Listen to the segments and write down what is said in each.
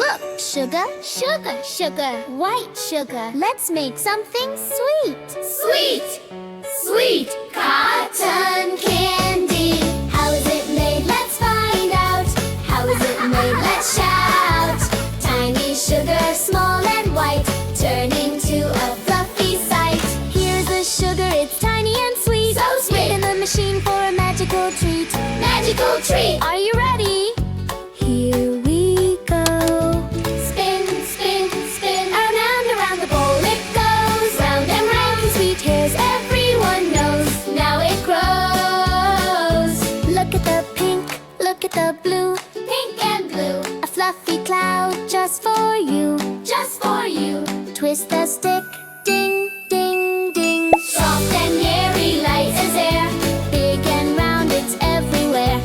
Look, sugar, sugar, sugar, white sugar. Let's make something sweet. Sweet, sweet cotton candy. How is it made? Let's find out. How is it made? Let's shout. Tiny sugar, small and white, turning to a fluffy sight. Here's the sugar, it's tiny and sweet. So sweet. Spin in the machine for a magical treat. Magical treat. Are you ready? Here we go. Spin, spin, spin. Around and around the bowl it goes. Round and round. Sweet hairs, Everyone knows. Now it grows. look at the pink, look at the blue. Pink and blue, A fluffy cloud just for you. just for you. Twist the stick, ding, ding, ding. Soft and airy, light as air. Big and round, it's everywhere.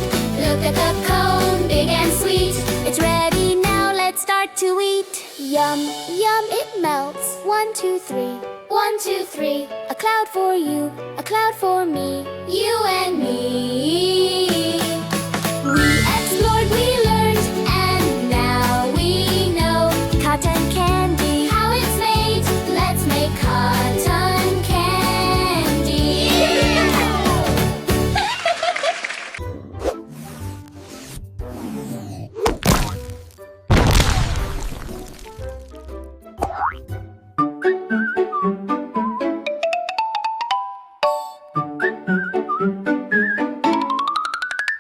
Look at the cone, big and sweet. It's ready now, let's start to eat. Yum, yum, it melts. 1, 2, 3. 1, 2, 3. A cloud for you, a cloud for me. You and me.